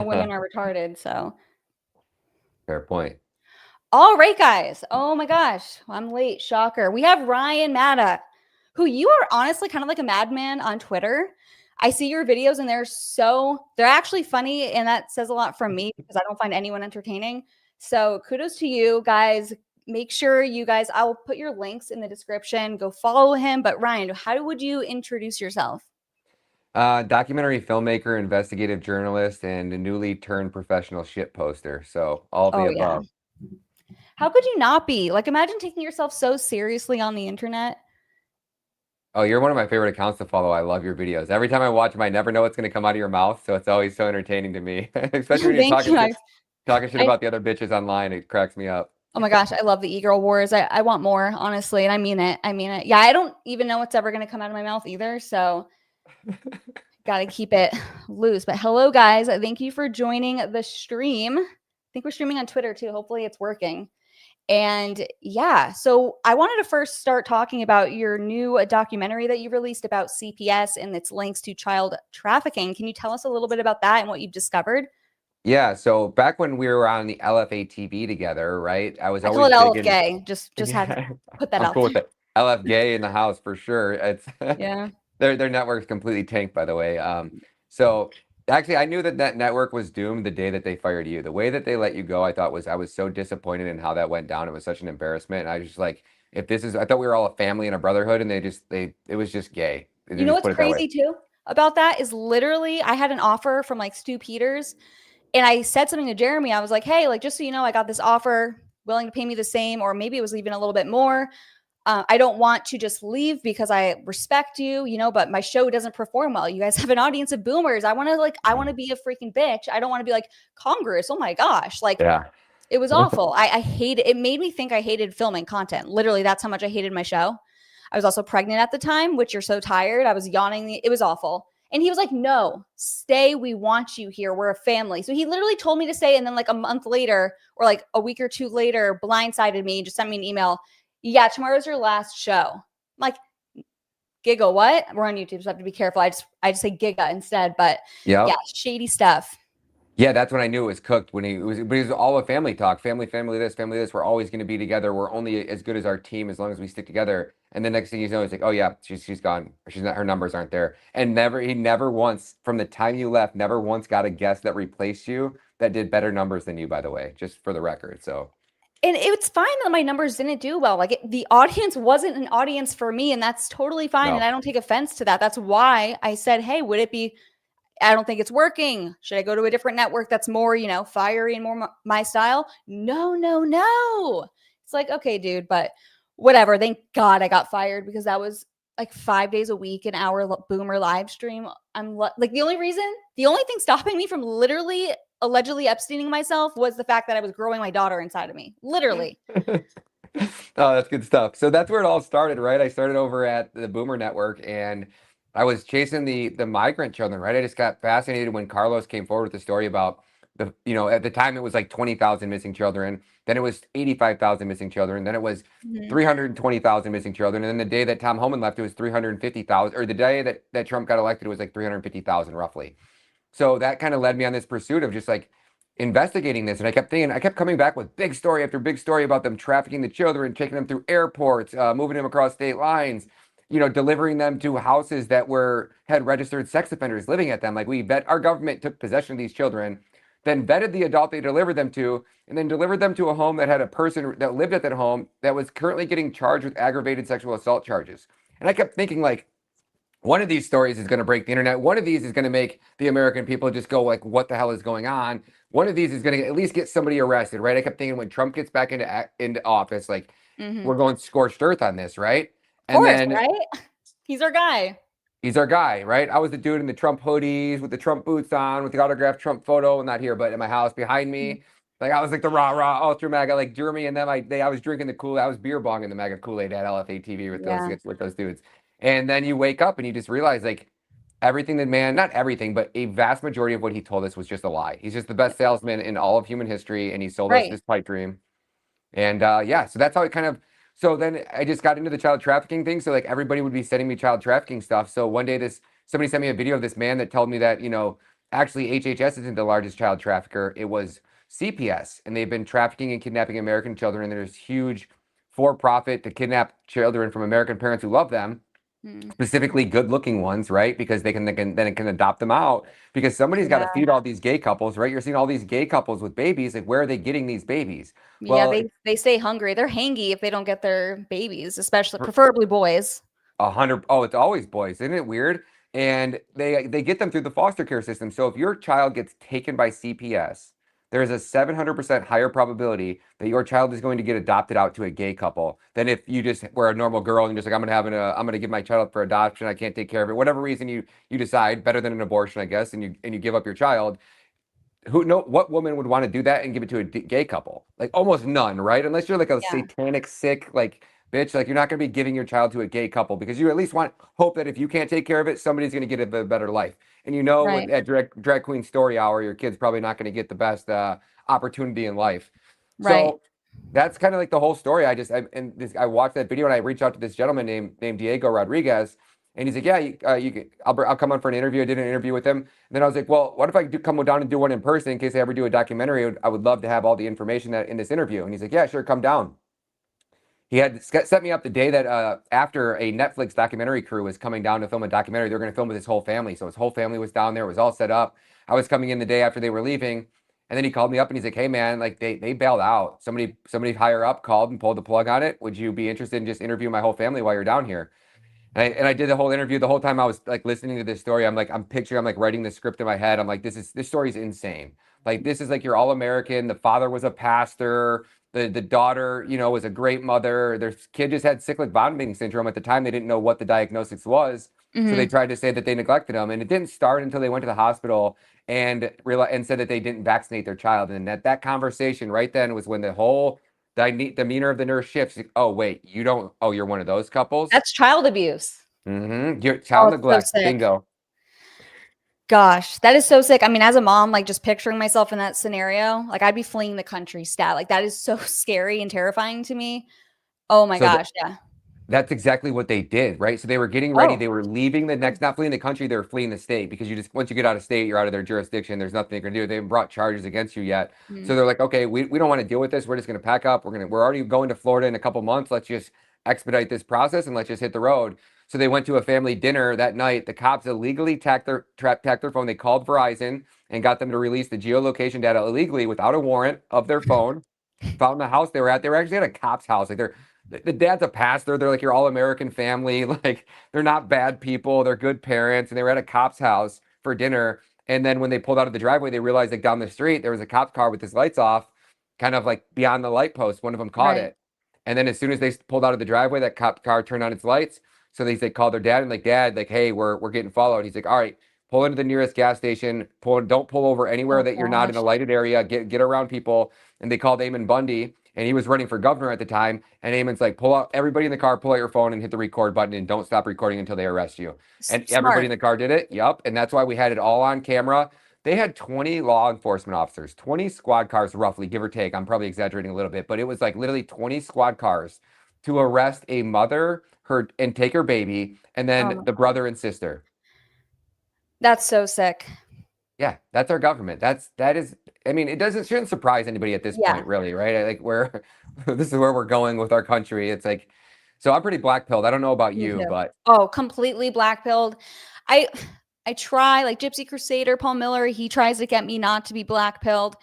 women are retarded, so. Fair point. All right, guys. Oh my gosh, I'm late. Shocker. We have Ryan Matta, who you are honestly kind of like a madman on Twitter. I see your videos and they're actually funny, and that says a lot from me because I don't find anyone entertaining. So kudos to you guys. Make sure you guys, I'll put your links in the description. Go follow him. But Ryan, how would you introduce yourself? Documentary filmmaker, investigative journalist, and a newly turned professional shit poster. So all of the Oh yeah. above. How could you not be? Like, imagine taking yourself so seriously on the internet. Oh, you're one of my favorite accounts to follow. I love your videos. Every time I watch them, I never know what's going to come out of your mouth, so it's always so entertaining to me. Especially when you're Thank you. talking shit I about the other bitches online. It cracks me up. Oh my gosh, I love the e-girl wars. I want more, honestly, and I mean it. I mean it. Yeah, I don't even know what's ever going to come out of my mouth either, so got to keep it loose. But hello, guys. Thank you for joining the stream. I think we're streaming on Twitter too. Hopefully it's working. And yeah, so I wanted to first start talking about your new documentary that you released about CPS and its links to child trafficking. Can you tell us a little bit about that and what you've discovered? Yeah, so back when we were on the LFA TV together, right? I was I call always it big LF in. gay. Just had to Yeah, put that I'm out cool with there. it. LF gay in the house for sure. It's Yeah. their network's completely tanked, by the way. So actually, I knew that that network was doomed the day that they fired you. The way that they let you go, I was so disappointed in how that went down. It was such an embarrassment. And I was just like, if this is, I thought we were all a family and a brotherhood, and it was just gay. They You know just what's put it that way. crazy too about that is literally I had an offer from like Stu Peters, and I said something to Jeremy. I was like, hey, like, just so you know, I got this offer, willing to pay me the same, or maybe it was even a little bit more. I don't want to just leave because I respect you, but my show doesn't perform well. You guys have an audience of boomers. I want to be a freaking bitch. I don't want to be like Congress. Oh my gosh. Like, Yeah. it was awful. I hated it. Made me think I hated filming content. Literally, that's how much I hated my show. I was also pregnant at the time, which you're so tired. I was yawning. It was awful. And he was like, no, stay. We want you here. We're a family. So he literally told me to stay. And then, like, a month later, or like a week or two later, blindsided me, just sent me an email. Yeah, tomorrow's your last show. I'm like, Giga, what? We're on YouTube, so I have to be careful. I just say Giga instead. But Yeah. yeah, shady stuff. Yeah, that's when I knew it was cooked. When but it was all a family talk, family this, family this. We're always going to be together. We're only as good as our team as long as we stick together. And the next thing you know, it's like, oh yeah, she's gone. She's not. Her numbers aren't there. And he never once, from the time you left, never once got a guest that replaced you that did better numbers than you. By the way, just for the record. So. And it's fine that my numbers didn't do well. Like, the audience wasn't an audience for me, and that's totally fine. And No. I don't take offense to that. That's why I said, hey, would it be, I don't think it's working. Should I go to a different network that's more, fiery and more my style? No, no, no. It's like, okay, dude, but whatever. Thank God I got fired because that was like 5 days a week, an hour boomer live stream. Like, the only thing stopping me from literally allegedly Epsteining myself was the fact that I was growing my daughter inside of me. Literally. Oh, that's good stuff. So that's where it all started, right? I started over at the Boomer Network, and I was chasing the migrant children, right? I just got fascinated when Carlos came forward with the story about at the time it was like 20,000 missing children, then it was 85,000 missing children, then it was 320,000 missing children, and then the day that Tom Homan left, it was 350,000, or the day that Trump got elected, it was like 350,000 roughly. So that kind of led me on this pursuit of just like investigating this. And I kept coming back with big story after big story about them trafficking the children, taking them through airports, moving them across state lines, delivering them to houses that had registered sex offenders living at them. Like, our government took possession of these children, then vetted the adult they delivered them to, and then delivered them to a home that had a person that lived at that home that was currently getting charged with aggravated sexual assault charges. And I kept thinking, like, one of these stories is going to break the internet. One of these is going to make the American people just go like, what the hell is going on? One of these is going to at least get somebody arrested, right? I kept thinking when Trump gets back into office, like, we're going scorched earth on this, right? Of course, right? He's our guy. He's our guy, right? I was the dude in the Trump hoodies with the Trump boots on, with the autographed Trump photo, not here, but in my house behind me. Like, I was like the rah ultra MAGA, like Jeremy and them. I was drinking I was beer bonging the MAGA Kool-Aid at LFA TV with those dudes. And then you wake up and you just realize, like, everything not everything, but a vast majority of what he told us was just a lie. He's just the best salesman in all of human history, and he sold us this pipe dream. And so that's how it kind of. So then I just got into the child trafficking thing. So, like, everybody would be sending me child trafficking stuff. So one day somebody sent me a video of this man that told me that actually HHS isn't the largest child trafficker. It was CPS, and they've been trafficking and kidnapping American children. And there's huge for-profit to kidnap children from American parents who love them, Mm. specifically good-looking ones, right? Because then it can adopt them out. Because somebody's got to Yeah. feed all these gay couples, right? You're seeing all these gay couples with babies. Like, where are they getting these babies? Yeah, Well, they stay hungry. They're hangy if they don't get their babies, especially preferably boys. 100. Oh, it's always boys. Isn't it weird? And they get them through the foster care system. So if your child gets taken by CPS, there's a 700% higher probability that your child is going to get adopted out to a gay couple than if you just were a normal girl and just like I'm gonna give my child up for adoption. I can't take care of it. Whatever reason you decide, better than an abortion, I guess, and you give up your child. Who know what woman would want to do that and give it to a gay couple? Like almost none, right? Unless you're like a Yeah. satanic sick like bitch, like you're not going to be giving your child to a gay couple because you at least want hope that if you can't take care of it, somebody's going to get a better life. And you know, with Right. at drag queen story hour, your kid's probably not going to get the best opportunity in life. Right. So that's kind of like the whole story. I watched that video and I reached out to this gentleman named Diego Rodriguez, and he's like, yeah, I'll come on for an interview. I did an interview with him, and then I was like, well, what if I do come down and do one in person in case I ever do a documentary? I would love to have all the information that in this interview. And he's like, yeah, sure, come down. He had set me up the day that after a Netflix documentary crew was coming down to film a documentary, they were going to film with his whole family. So his whole family was down there. It was all set up. I was coming in the day after they were leaving, and then he called me up and he's like, "Hey man, like they bailed out. Somebody higher up called and pulled the plug on it. Would you be interested in just interviewing my whole family while you're down here?" And I did the whole interview. The whole time I was like listening to this story, I'm like writing the script in my head. I'm like, this story's insane. Like this is like you're all American. The father was a pastor. The daughter, was a great mother. Their kid just had cyclic vomiting syndrome. At the time, they didn't know what the diagnosis was. So they Hmm. tried to say that they neglected him. And it didn't start until they went to the hospital and said that they didn't vaccinate their child. And that conversation right then was when the whole demeanor of the nurse shifts. Like, oh, wait, you don't, oh, you're one of those couples? That's child abuse. You're Oh, child it's so neglect. sick. Bingo. Gosh, that is so sick. I mean, as a mom, like just picturing myself in that scenario, like I'd be fleeing the country stat. Like that is so scary and terrifying to me. Oh my So gosh, yeah. that's exactly what they did, right? So they were getting ready. Oh, They were leaving not fleeing the country, they were fleeing the state because once you get out of state, you're out of their jurisdiction. There's nothing they can do. They haven't brought charges against you yet. mm, So they're like, okay, we don't want to deal with this. We're just going to pack up. We're already going to Florida in a couple months. Let's just expedite this process and let's just hit the road. So they went to a family dinner that night. The cops illegally tacked their phone. They called Verizon and got them to release the geolocation data illegally without a warrant of their phone. Found the house they were at. They were actually at a cop's house. Like the dad's a pastor. They're like your all American family. Like they're not bad people. They're good parents. And they were at a cop's house for dinner. And then when they pulled out of the driveway, they realized like down the street there was a cop's car with his lights off, kind of like beyond the light post. One of them caught right. it. And then as soon as they pulled out of the driveway, that cop car turned on its lights. So they called their dad and like, Dad, like, hey, we're getting followed. He's like, all right, pull into the nearest gas station. Don't pull over anywhere Oh that you're not in a gosh. lighted area. Get around people. And they called Eamon Bundy, and he was running for governor at the time. And Eamon's like, pull out everybody in the car, pull out your phone, and hit the record button, and don't stop recording until they arrest you. And everybody in Smart. the car did it. Yup. And that's why we had it all on camera. They had 20 law enforcement officers, 20 squad cars, roughly, give or take. I'm probably exaggerating a little bit, but it was like literally 20 squad cars to arrest a mother, and take her baby, and Oh then my the God. brother and sister. That's so sick. Yeah, that's our government. That is. I mean, shouldn't surprise anybody at this Yeah, point, really, right? Like we're this is where we're going with our country. It's like, so I'm pretty black pilled. I don't know about me you, too. but Oh, completely black pilled. I I try like Gypsy Crusader, Paul Miller, he tries to get me not to be black pilled.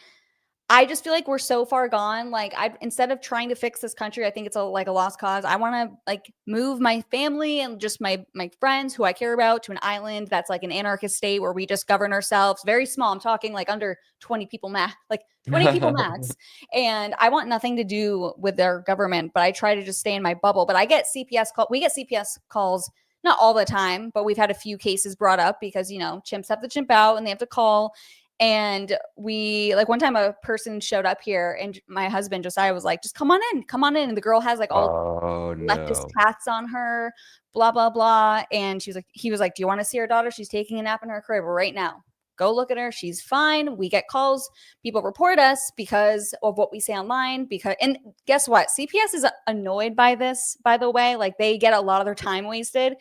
I just feel like we're so far gone. Like I instead of trying to fix this country, I think it's like a lost cause. I want to like move my family and just my friends who I care about to an island that's like an anarchist state where we just govern ourselves. Very small. I'm talking like under 20 people max, like 20 people max. And I want nothing to do with their government, but I try to just stay in my bubble. But I get CPS call we get CPS calls not all the time, but we've had a few cases brought up because, chimps have to chimp out and they have to call. And we like one time a person showed up here and my husband Josiah was like, just come on in, come on in. And the girl has like all oh leftist no. tats on her, blah, blah, blah. And he was like, do you want to see our daughter? She's taking a nap in her crib right now. Go look at her. She's fine. We get calls. People report us because of what we say online. And guess what? CPS is annoyed by this, by the way. Like they get a lot of their time wasted.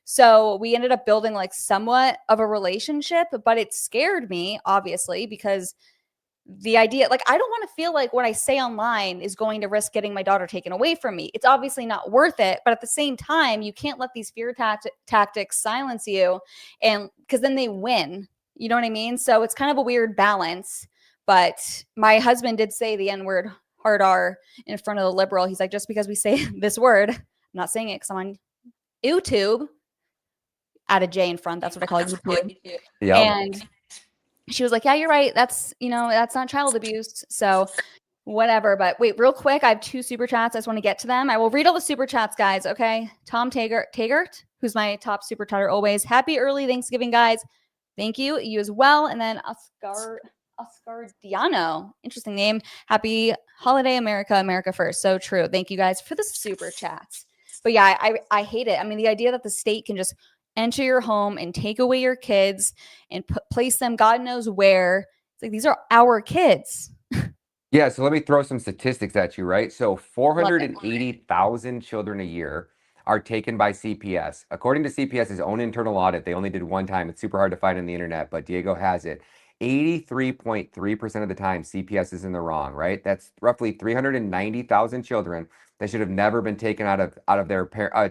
So we ended up building like somewhat of a relationship, but it scared me, obviously, because the idea, like, I don't want to feel like what I say online is going to risk getting my daughter taken away from me. It's obviously not worth it, but at the same time, you can't let these fear tactics silence you, and because then they win. You know what I mean? So it's kind of a weird balance. But my husband did say the N word, hard R, in front of the liberal. He's like, just because we say this word, I'm not saying it because I'm on YouTube, add a J in front. That's what I call YouTube. Yep. And she was like, yeah, you're right. That's, that's not child abuse. So whatever. But wait, real quick, I have 2 super chats. I just want to get to them. I will read all the super chats, guys. Okay. Tom Tagert, who's my top super chatter always. Happy early Thanksgiving, guys. Thank you. You as well. And then Oscar Diano, interesting name. Happy holiday, America, America first. So true. Thank you guys for the super chats. But yeah, I hate it. I mean, the idea that the state can just enter your home and take away your kids and place them God knows where. It's like, these are our kids. Yeah, so let me throw some statistics at you, right? So 480,000 children a year are taken by CPS. According to CPS's own internal audit, they only did one time. It's super hard to find on the internet, but Diego has it. 83.3% of the time, CPS is in the wrong, right? That's roughly 390,000 children that should have never been taken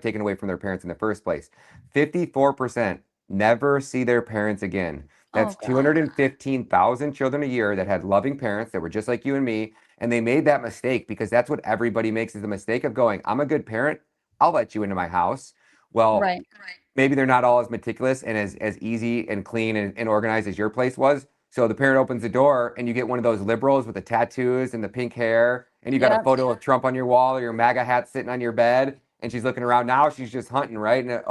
taken away from their parents in the first place. 54% never see their parents again. That's 215,000 children a year that had loving parents that were just like you and me, and they made that mistake because that's what everybody makes, is the mistake of going, I'm a good parent, I'll let you into my house. Well, right. Maybe they're not all as meticulous and as easy and clean and organized as your place was. So the parent opens the door and you get one of those liberals with the tattoos and the pink hair, and you got a photo of Trump on your wall, or your MAGA hat sitting on your bed, and she's looking around. Now she's just hunting, right? And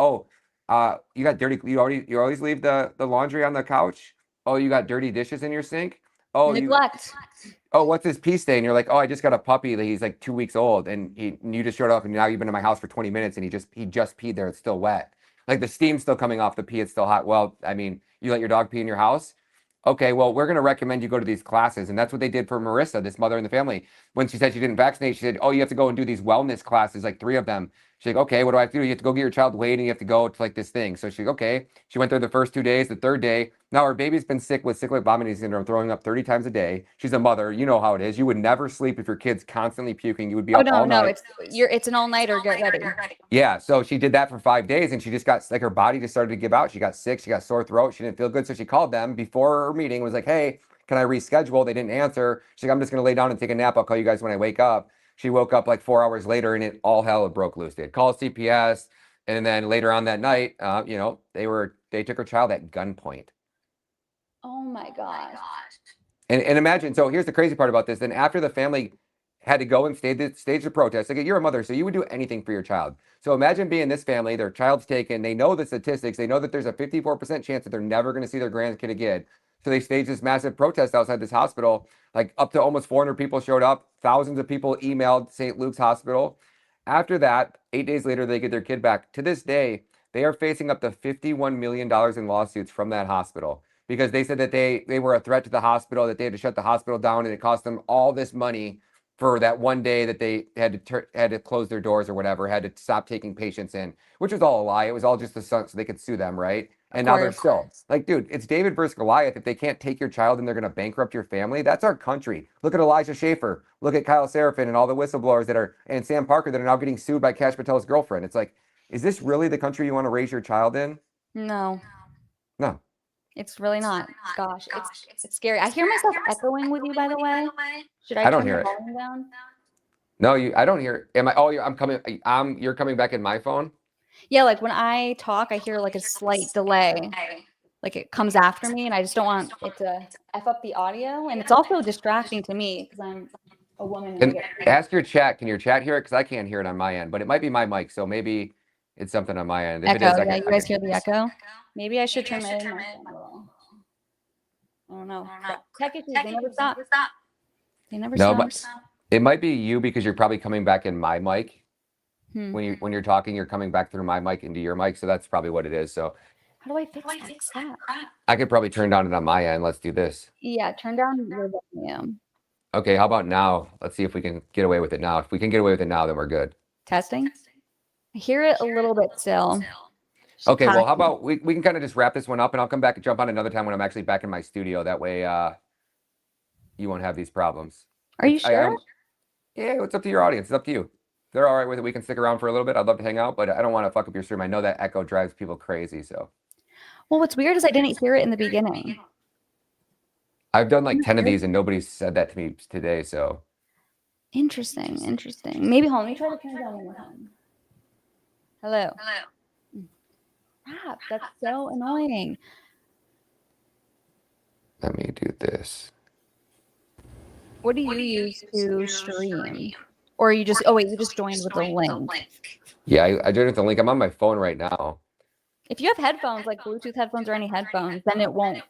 you got dirty. You always leave the laundry on the couch. Oh, you got dirty dishes in your sink. Oh, Neglect. What's this pee stain? You're like, oh, I just got a puppy. He's like 2 weeks old, and you just showed up, and now you've been in my house for 20 minutes, and he just peed there. It's still wet. Like, the steam's still coming off the pee. It's still hot. Well, I mean, you let your dog pee in your house? Okay, well, we're going to recommend you go to these classes. And that's what they did for Marissa, this mother in the family. When she said she didn't vaccinate, she said, oh, you have to go and do these wellness classes, like 3 of them. She's like, okay, what do I have to do? You have to go get your child weighed, and you have to go to like this thing. So she's like, okay. She went there the first 2 days. The third day, now her baby's been sick with cyclic vomiting syndrome, throwing up 30 times a day. She's a mother. You know how it is. You would never sleep if your kid's constantly puking. You would be up all night. It's an all-nighter. Get ready. Yeah, so she did that for 5 days, and she just got, like, her body just started to give out. She got sick. She got sore throat. She didn't feel good. So she called them before her meeting, was like, hey, can I reschedule? They didn't answer. She's like, I'm just going to lay down and take a nap. I'll call you guys when I wake up. She woke up like 4 hours later, and it all hell broke loose. They had called CPS, and then later on that night, they took her child at gunpoint. Oh my gosh. And imagine, so here's the crazy part about this. Then after the family had to go and stage the protest, like, you're a mother, so you would do anything for your child. So imagine being this family, their child's taken, they know the statistics, they know that there's a 54% chance that they're never going to see their grandkid again. So they staged this massive protest outside this hospital. Like, up to almost 400 people showed up. Thousands of people emailed St. Luke's Hospital. After that, 8 days later, they get their kid back. To this day, they are facing up to $51 million in lawsuits from that hospital, because they said that they were a threat to the hospital, that they had to shut the hospital down, and it cost them all this money for that one day that they had to close their doors or whatever, had to stop taking patients in, which was all a lie. It was all just a stunt so they could sue them, right? And now they're still like, dude, it's David versus Goliath. If they can't take your child and they're going to bankrupt your family, that's our country. Look at Elijah Schaffer. Look at Kyle Seraphin and all the whistleblowers and Sam Parker that are now getting sued by Kash Patel's girlfriend. It's like, is this really the country you want to raise your child in? No. No. It's really not. Gosh, it's scary. I hear myself echoing with you, by the way. Should I don't turn hear the it. volume down? No, I don't hear. Am I? Oh, you're coming back in my phone? Yeah, like when I talk, I hear like a slight delay. Like it comes after me, and I just don't want it to F up the audio. And it's also distracting to me because I'm a woman. And ask your chat. Can your chat hear it? Because I can't hear it on my end, but it might be my mic. So maybe it's something on my end. If echo, it is, yeah, you guys hear the echo? Maybe I should turn my phone on. I don't know. Tech issues, they never stop. They never stop. But it might be you, because you're probably coming back in my mic. When you're talking, you're coming back through my mic into your mic. So that's probably what it is. So how do I fix that? I could probably turn down it on my end. Let's do this. Yeah, turn down your volume. Okay, how about now? Let's see if we can get away with it now. If we can get away with it now, then we're good. Testing. I hear it a little bit still. Okay, well, how about we can kind of just wrap this one up, and I'll come back and jump on another time when I'm actually back in my studio. That way, you won't have these problems. Are you sure? Yeah, it's up to your audience. It's up to you. If they're all right with it, we can stick around for a little bit. I'd love to hang out, but I don't want to fuck up your stream. I know that echo drives people crazy, so. Well, what's weird is I didn't hear it in the beginning. I've done like 10 of these, and nobody's said that to me today, so. Interesting. Maybe hold on. Let me try to turn it down one more time. Hello. Crap, that's so annoying. Let me do this. What do you use to stream? Or you just, oh wait, you just joined with the link. Yeah, I joined with the link. I'm on my phone right now. If you have headphones, like Bluetooth headphones or any headphones, then it won't.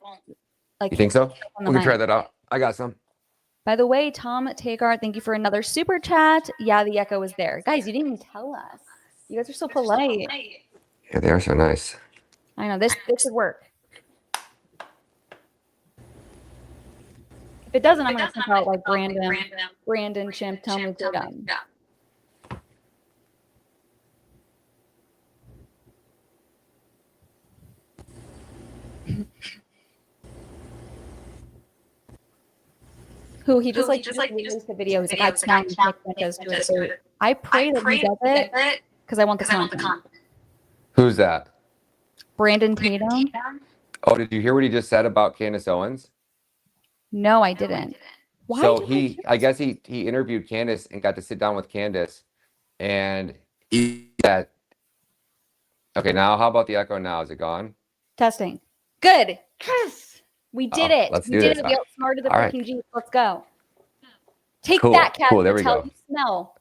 Like, you think so? We can try that out. I got some. By the way, Tom Tagar, thank you for another super chat. Yeah, the echo is there. Guys, you didn't even tell us. You guys are so polite. Yeah, they are so nice. I know, this would work. If it doesn't, I'm going to send out like Brandon, Chimp, tell me to done. Who he just released the video. He's like, I challenge Nick Fuentes to a debate. I pray that he does it because I want the content. Who's that? Brandon Tatum. Oh, did you hear what he just said about Candace Owens? No, I didn't. Why? So I guess he interviewed Candace and got to sit down with Candace, and he said, okay, now how about the echo now? Is it gone? Testing. Good. Yes. We did it. Let's do this. We outsmarted the freaking Jeep. Let's go. Take that, cat. Cool. There we go. You smell.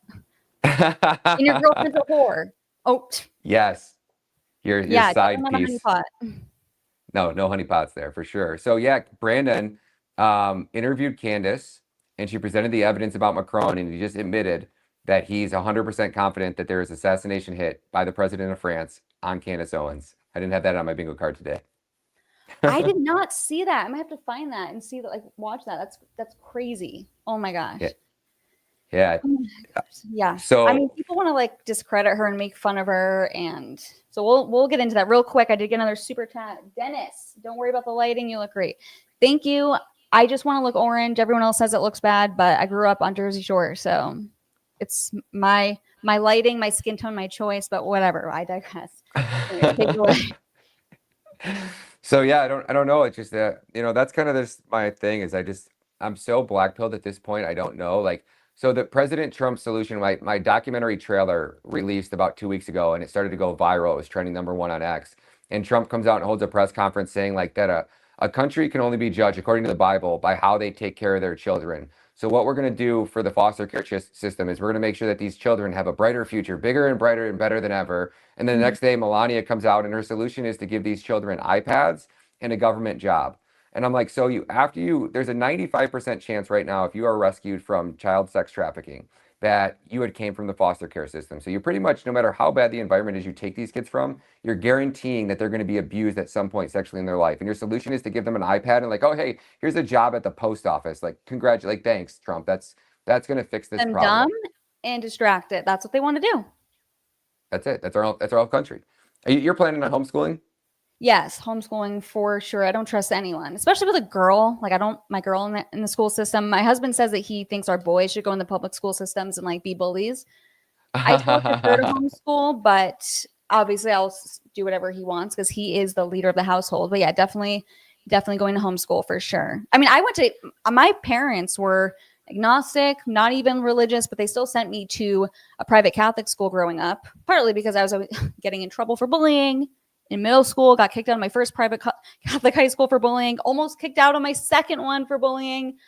And your girlfriend's a whore. Oh. Yes. Your side piece. No honeypots there for sure. So yeah, Brandon interviewed Candace, and she presented the evidence about Macron, and he just admitted that he's 100% confident that there is assassination hit by the president of France on Candace Owens. I didn't have that on my bingo card today. I did not see that. I'm gonna have to find that and see that, like, watch that. That's crazy. Oh my gosh. Yeah. Oh yeah. So I mean, people want to like discredit her and make fun of her, and so we'll get into that real quick. I did get another super chat. Dennis, don't worry about the lighting. You look great. Thank you. I just want to look orange. Everyone else says it looks bad, but I grew up on Jersey Shore, so it's my lighting, my skin tone, my choice. But whatever. I digress. Anyway, take it away. So yeah, I don't know. It's just that, that's kind of my thing is I'm so black-pilled at this point. I don't know. Like, so the President Trump solution, my documentary trailer released about 2 weeks ago, and it started to go viral. It was trending #1 on X. And Trump comes out and holds a press conference saying like that a country can only be judged according to the Bible by how they take care of their children. So what we're going to do for the foster care system is we're going to make sure that these children have a brighter future, bigger and brighter and better than ever. And then the next day, Melania comes out and her solution is to give these children iPads and a government job. And I'm like, so there's a 95% chance right now, if you are rescued from child sex trafficking, that you had came from the foster care system. So you pretty much, no matter how bad the environment is you take these kids from, you're guaranteeing that they're going to be abused at some point sexually in their life. And your solution is to give them an iPad and like, oh, hey, here's a job at the post office. Like, congratulate, thanks, Trump. That's going to fix this problem. Dumb and distracted. That's what they want to do. That's it. That's our whole country. You're planning on homeschooling? Yes, homeschooling for sure. I don't trust anyone, especially with a girl. Like, my girl in the school system. My husband says that he thinks our boys should go in the public school systems and like be bullies. I told her to homeschool, but obviously I'll do whatever he wants because he is the leader of the household. But yeah, definitely going to homeschool for sure. I mean, my parents were agnostic, not even religious, but they still sent me to a private Catholic school growing up, partly because I was getting in trouble for bullying. In middle school, got kicked out of my first private Catholic high school for bullying, almost kicked out of my second one for bullying.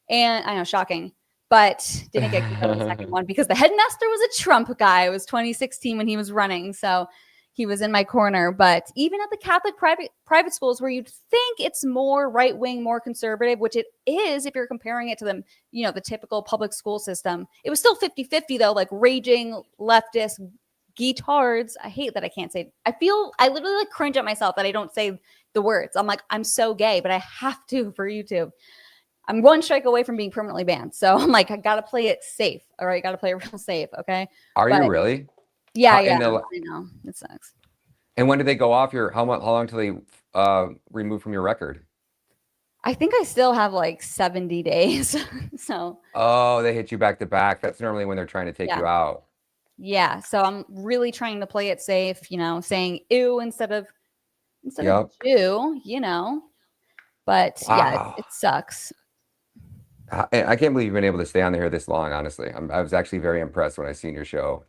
And I know, shocking, but didn't get kicked out of the second one because the headmaster was a Trump guy. It was 2016 when he was running. So he was in my corner. But even at the Catholic private schools where you'd think it's more right-wing, more conservative, which it is if you're comparing it to the typical public school system, it was still 50-50 though, like raging leftist guitards. I hate that I can't say. I literally like cringe at myself that I don't say the words. I'm like, I'm so gay, but I have to for YouTube. I'm one strike away from being permanently banned. So I'm like, I gotta play it safe. All right, gotta play it real safe. Okay. You really? Yeah. I know. It sucks. And when do they go off your, how long till they remove from your record? I think I still have like 70 days. So, Oh, they hit you back to back. That's normally when they're trying to take yeah. you out. Yeah. So I'm really trying to play it safe, saying ew instead of Yep. Jew. But yeah, Wow. it sucks. I can't believe you've been able to stay on here this long, honestly. I was actually very impressed when I seen your show.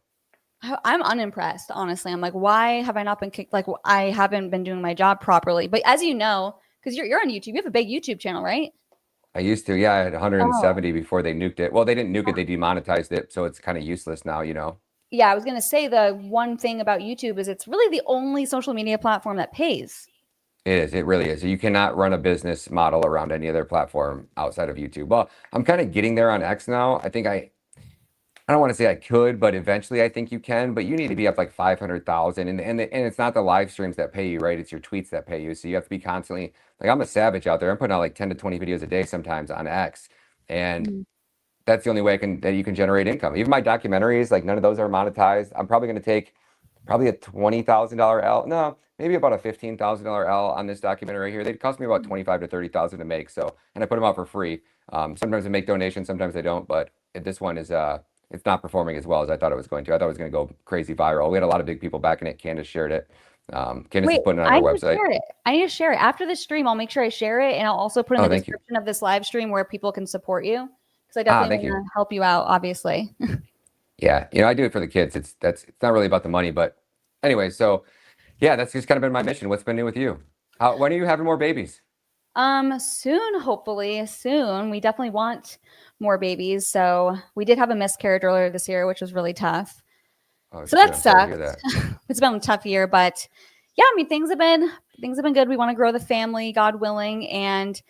I'm unimpressed, honestly. I'm like, why have I not been kicked? Like, I haven't been doing my job properly. But as you know, because you're on YouTube, you have a big YouTube channel, right? I used to, yeah, I had Oh, 170 before they nuked it. Well, they didn't nuke it, they demonetized it, so it's kind of useless now, you know. yeah. I was gonna say the one thing about YouTube is it's really the only social media platform that pays. It is, it really is. You cannot run a business model around any other platform outside of YouTube. Well, I'm kind of getting there on X now. I don't want to say I could, but eventually I think you can. But you need to be up like 500,000, and it's not the live streams that pay you, right? It's your tweets that pay you. So you have to be constantly like I'm a savage out there. I'm putting out like 10 to 20 videos a day sometimes on X, and Mhm. that's the only way that you can generate income. Even my documentaries, like none of those are monetized. I'm probably going to take probably a $20,000 L. No, maybe about a $15,000 L on this documentary right here. They cost me about 25 to 30,000 to make. So, and I put them out for free. Sometimes I make donations, sometimes I don't. But this one is it's not performing as well as I thought it was going to. I thought it was going to go crazy viral. We had a lot of big people backing it. Candace shared it. Candace is Wait, putting it on I her need to website. share it. I need to share it after the stream. I'll make sure I share it, and I'll also put in Oh, the thank you. description of this live stream where people can support you. Because I Ah, definitely thank want you. to help you out, obviously. Yeah, I do it for the kids. It's not really about the money, but anyway, so yeah, that's just kind of been my mission. What's been new with you? When are you having more babies? Soon, hopefully, soon. We definitely want more babies. So we did have a miscarriage earlier this year, which was really tough. Oh So shoot, that I'm sorry to hear sucked. that. It's been a tough year, but yeah, I mean things have been good. We want to grow the family, God willing, and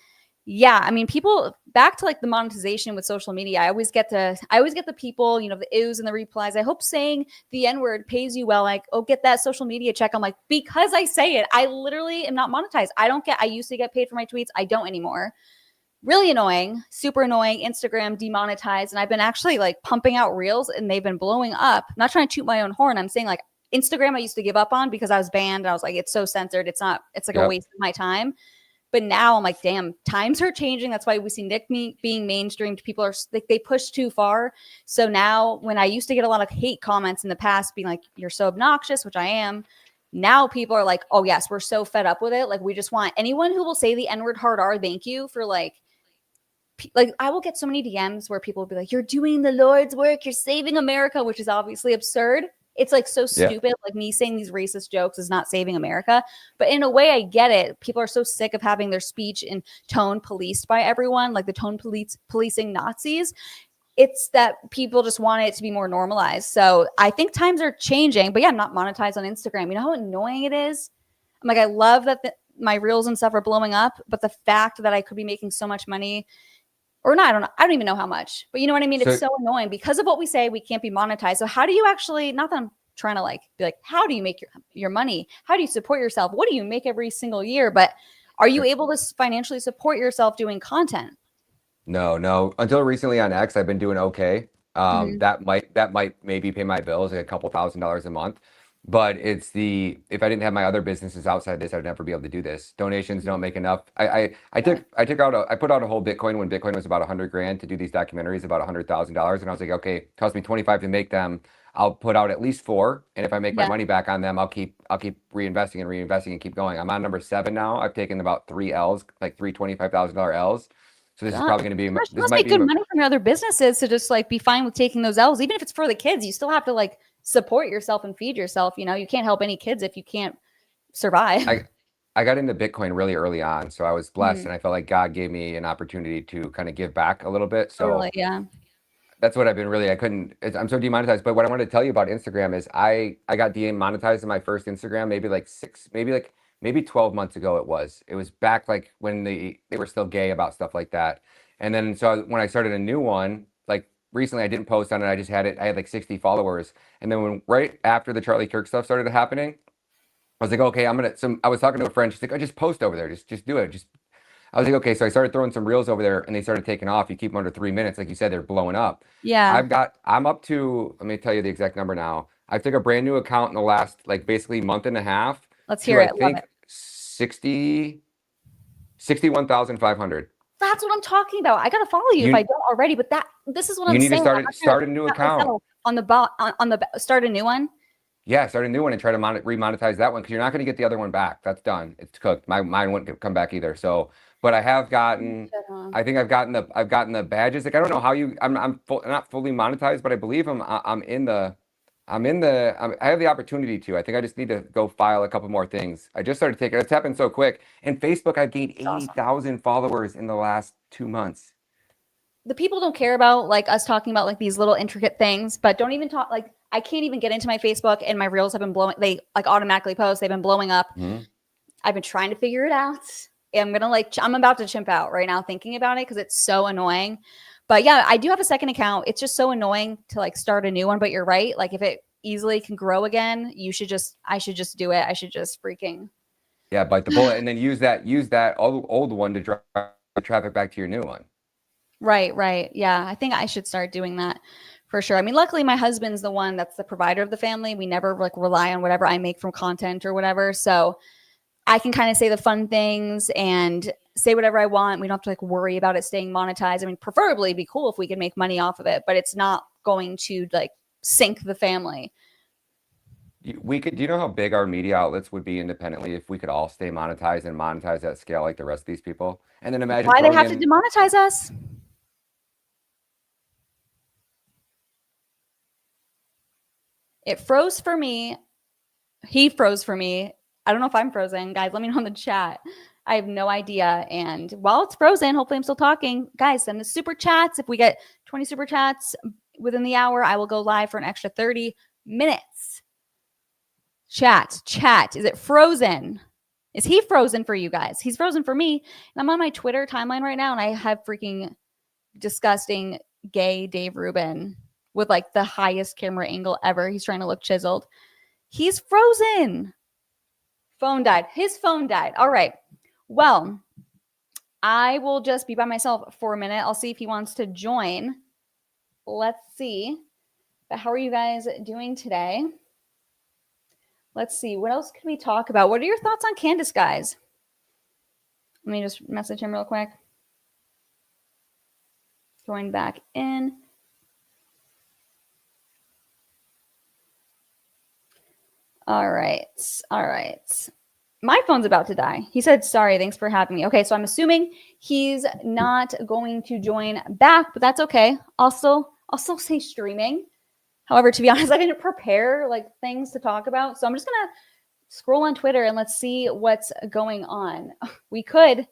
yeah, I mean, people back to like the monetization with social media. I always get the people, the oohs and the replies. I hope saying the N word pays you well. Like, oh, get that social media check. I'm like, because I say it, I literally am not monetized. I used to get paid for my tweets. I don't anymore. Really annoying, super annoying. Instagram demonetized, and I've been actually like pumping out reels, and they've been blowing up. I'm not trying to toot my own horn. I'm saying like Instagram, I used to give up on because I was banned. And I was like, it's so censored. It's not. It's like a Yep. waste of my time. But now I'm like, damn, times are changing. That's why we see Nick being mainstreamed. People are like, they push too far. So now, when I used to get a lot of hate comments in the past, being like, "You're so obnoxious," which I am. Now people are like, "Oh yes, we're so fed up with it. Like, we just want anyone who will say the N word hard R. Thank you for like I will get so many DMs where people will be like, "You're doing the Lord's work. You're saving America," which is obviously absurd. It's like so Yeah. stupid. Like me saying these racist jokes is not saving America. But in a way, I get it. People are so sick of having their speech and tone policed by everyone, like the tone policing Nazis. It's that people just want it to be more normalized. So I think times are changing. But yeah, I'm not monetized on Instagram. You know how annoying it is? I'm like, I love that my reels and stuff are blowing up, but the fact that I could be making so much money or not, I don't know. I don't even know how much, but you know what I mean? It's So so annoying because of what we say, we can't be monetized. So how do you actually, not that I'm trying to like be like, how do you make your money? How do you support yourself? What do you make every single year? But are you sure. able to financially support yourself doing content? No, no. Until recently on X, I've been doing okay. Mhm. That might maybe pay my bills like a couple $1,000s a month. But if I didn't have my other businesses outside this, I'd never be able to do this. Donations don't make enough. Yeah. I put out a whole Bitcoin when Bitcoin was about 100 grand to do these documentaries, about $100,000. And I was like, okay, it cost me 25 to make them. I'll put out at least four. And if I make my Yeah. money back on them, I'll keep reinvesting and keep going. I'm on number 7 now. I've taken about three L's, like three $25,000 L's. So this is Gosh, probably going to be, you this must might make be, good money from your other businesses to just like be fine with taking those L's. Even if it's for the kids, you still have to like support yourself and feed yourself. You can't help any kids if you can't survive. I, I got into Bitcoin really early on. So I was blessed Mhm. and I felt like God gave me an opportunity to kind of give back a little bit. Totally. So Yeah. that's what I've been really, I'm so demonetized. But what I wanted to tell you about Instagram is I got demonetized in my first Instagram, maybe 12 months ago it was back like when they were still gay about stuff like that. And then, so when I started a new one, like recently I didn't post on it. I had like 60 followers. And then right after the Charlie Kirk stuff started happening, I was like, okay, I was talking to a friend. She's like, I just post over there. Just do it. I was like, okay. So I started throwing some reels over there and they started taking off. You keep them under 3 minutes. Like you said, they're blowing up. Yeah. I'm up to, let me tell you the exact number now. I took a brand new account in the last like basically month and a half Let's to hear I it. Love think it. 61,500. That's what I'm talking about. I gotta follow you if I You don't already. But this is what you I'm need to saying. I'm not trying to start a new pat account. myself on the start a new one. Yeah, start a new one and try to remonetize that one because you're not going to get the other one back. That's done. It's cooked. Mine wouldn't come back either. So, but I have gotten, I think I've gotten the badges. Like I don't know how I'm not fully monetized, but I believe I have the opportunity to. I think I just need to go file a couple more things. I just started taking. It's happened so quick. And Facebook, I've gained 80,000 followers in the last 2 months. The people don't care about like us talking about like these little intricate things, but don't even talk like I can't even get into my Facebook and my reels have been blowing. They like automatically post. They've been blowing up. Mm-hmm. I've been trying to figure it out. And I'm about to chimp out right now thinking about it because it's so annoying. But yeah, I do have a second account. It's just so annoying to like start a new one. But you're right. Like if it easily can grow again, I should just do it. I should just freaking bite the bullet and then use that old one to drive traffic back to your new one. Right. Yeah, I think I should start doing that for sure. I mean, luckily my husband's the one that's the provider of the family. We never like rely on whatever I make from content or whatever. So I can kind of say the fun things and say whatever I want. We don't have to like worry about it staying monetized. I mean, preferably it'd be cool if we could make money off of it, but it's not going to like sink the family. We could. Do you know how big our media outlets would be independently if we could all stay monetized and monetize at scale like the rest of these people? And then imagine Why they have to demonetize us? It froze for me. He froze for me. I don't know if I'm frozen. Guys, let me know in the chat. I have no idea. And while it's frozen, hopefully I'm still talking. Guys, send the super chats. If we get 20 super chats within the hour, I will go live for an extra 30 minutes. Chat. Is it frozen? Is he frozen for you guys? He's frozen for me. And I'm on my Twitter timeline right now, and I have freaking disgusting gay Dave Rubin with like the highest camera angle ever. He's trying to look chiseled. He's frozen. Phone died. His phone died. All right. Well, I will just be by myself for a minute. I'll see if he wants to join. Let's see. But how are you guys doing today? Let's see. What else could we talk about? What are your thoughts on Candace, guys? Let me just message him real quick. Join back in. All right. My phone's about to die. He said, sorry, thanks for having me. Okay, so I'm assuming he's not going to join back, but that's okay. I'll still say streaming. However, to be honest, I didn't prepare like things to talk about. So I'm just going to scroll on Twitter and let's see what's going on. We could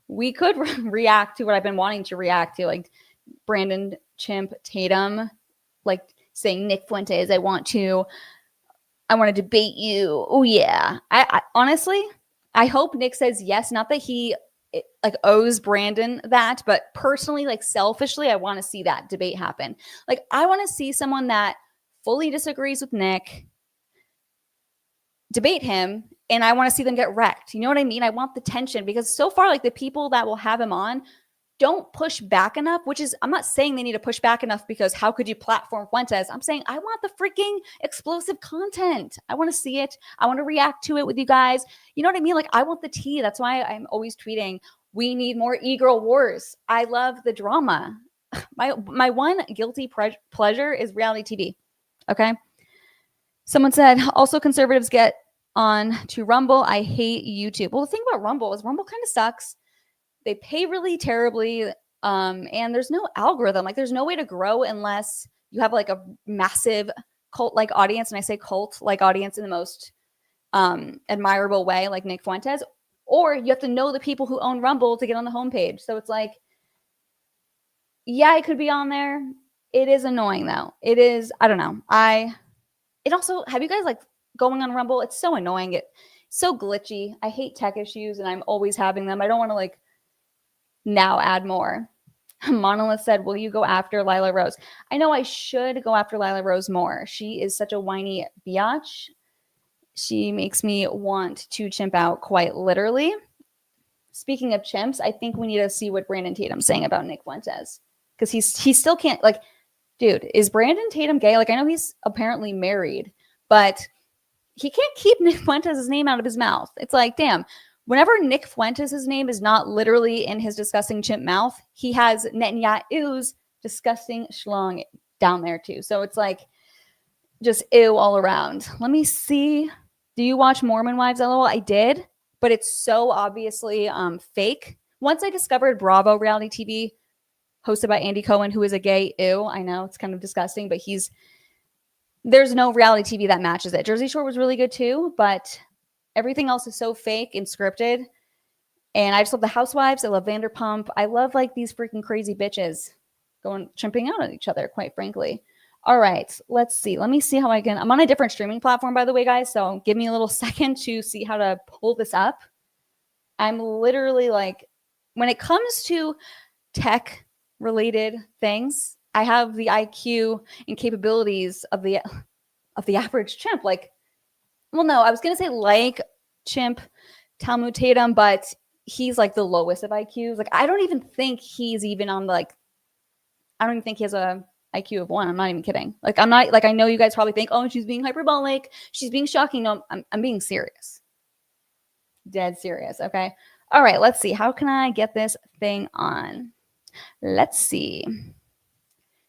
react to what I've been wanting to react to, like Brandon Chimp Tatum, like saying Nick Fuentes, I want to debate you. Oh yeah. I honestly, I hope Nick says yes. Not that he like owes Brandon that, but personally, like selfishly, I want to see that debate happen. Like I want to see someone that fully disagrees with Nick debate him, and I want to see them get wrecked. You know what I mean? I want the tension because so far, like the people that will have him on don't push back enough, which is, I'm not saying they need to push back enough because how could you platform Fuentes? I'm saying I want the freaking explosive content. I want to see it. I want to react to it with you guys. You know what I mean? Like I want the tea. That's why I'm always tweeting, we need more e-girl wars. I love the drama. My one guilty pleasure is reality TV. Okay. Someone said, also conservatives get on to Rumble. I hate YouTube. Well, the thing about Rumble is Rumble kind of sucks. They pay really terribly, and there's no algorithm. Like, there's no way to grow unless you have like a massive cult-like audience. And I say cult-like audience in the most admirable way, like Nick Fuentes. Or you have to know the people who own Rumble to get on the homepage. So it's like, yeah, it could be on there. It is annoying though. It is. I don't know. It also, have you guys like going on Rumble? It's so annoying. It's so glitchy. I hate tech issues, and I'm always having them. I don't want to like now add more. Monolith said, will you go after Lila Rose? I know I should go after Lila Rose more. She is such a whiny biatch. She makes me want to chimp out quite literally. Speaking of chimps, I think we need to see what Brandon Tatum's saying about Nick Fuentes. Because he still can't, like, Dude, is Brandon Tatum gay? Like, I know he's apparently married, but he can't keep Nick Fuentes' name out of his mouth. It's like, damn, whenever Nick Fuentes' name is not literally in his disgusting chimp mouth, he has Netanyahu's disgusting schlong down there too. So it's like just ew all around. Let me see. Do you watch Mormon Wives? LOL. I did, but it's so obviously fake. Once I discovered Bravo reality TV, hosted by Andy Cohen, who is a gay, ew. I know it's kind of disgusting, but there's no reality TV that matches it. Jersey Shore was really good too, but everything else is so fake and scripted. And I just love the Housewives. I love Vanderpump. I love like these freaking crazy bitches going chimping out at each other, quite frankly. All right, let's see. Let me see how I'm on a different streaming platform, by the way, guys. So give me a little second to see how to pull this up. I'm literally like, when it comes to tech related things, I have the IQ and capabilities of the average chimp. Like, well, no, I was gonna say like chimp Talmud Tatum, but he's like the lowest of IQs. Like, I don't even think he's even on I don't even think he has a IQ of 1. I'm not even kidding. Like, I'm not like, I know you guys probably think, oh, she's being hyperbolic, she's being shocking. No, I'm being serious. Dead serious. Okay. All right, let's see. How can I get this thing on? Let's see.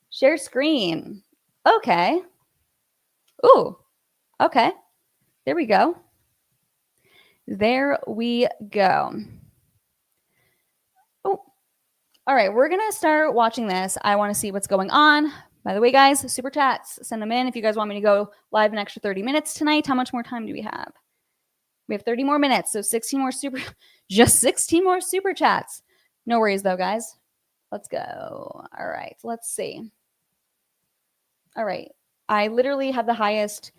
Share screen. Okay. Ooh. Okay. There we go. There we go. Oh. All right, we're going to start watching this. I want to see what's going on. By the way, guys, super chats, send them in if you guys want me to go live an extra 30 minutes tonight. How much more time do we have? We have 30 more minutes, so 16 more just 16 more super chats. No worries though, guys. Let's go. All right, let's see. All right, I literally have the highest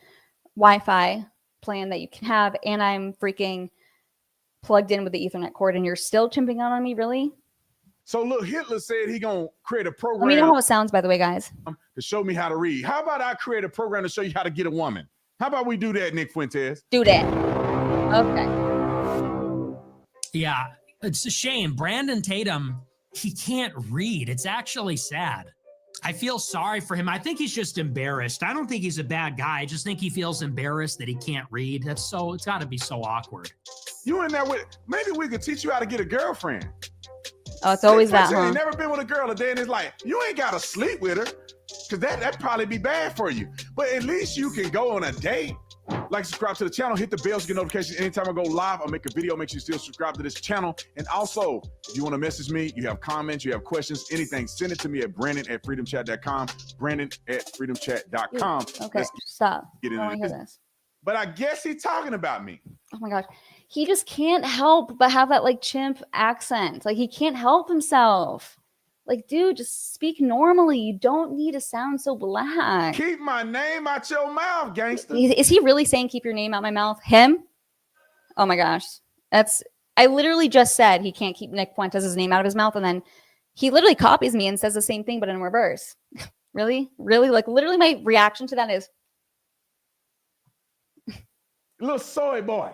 Wi-Fi plan that you can have, and I'm freaking plugged in with the Ethernet cord, and you're still chimping out on me, really? So look, Hitler said he gonna create a program. Let me know how it sounds, by the way, guys. To show me how to read. How about I create a program to show you how to get a woman? How about we do that, Nick Fuentes? Do that. Okay. Yeah, it's a shame. Brandon Tatum, he can't read. It's actually sad. I feel sorry for him. I think he's just embarrassed. I don't think he's a bad guy. I just think he feels embarrassed that he can't read. It's got to be so awkward. You in there with, maybe we could teach you how to get a girlfriend. Oh, it's always that, huh? You ain't never been with a girl a day and it's like, you ain't got to sleep with her because that'd probably be bad for you. But at least you can go on a date. Like, subscribe to the channel, hit the bell to get notifications. Anytime I go live, I'll make a video. Make sure you still subscribe to this channel. And also, if you want to message me, you have comments, you have questions, anything, send it to me at brandon@freedomchat.com. Brandon@freedomchat.com. Okay, stop. Get into this. But I guess he's talking about me. Oh my gosh. He just can't help but have that like chimp accent. Like, he can't help himself. Like, dude, just speak normally. You don't need to sound so black. Keep my name out your mouth, gangster. Is he really saying keep your name out my mouth? Him? Oh my gosh. I literally just said he can't keep Nick Fuentes' name out of his mouth, and then he literally copies me and says the same thing, but in reverse. Really? Really? Like, literally my reaction to that is, little soy boy.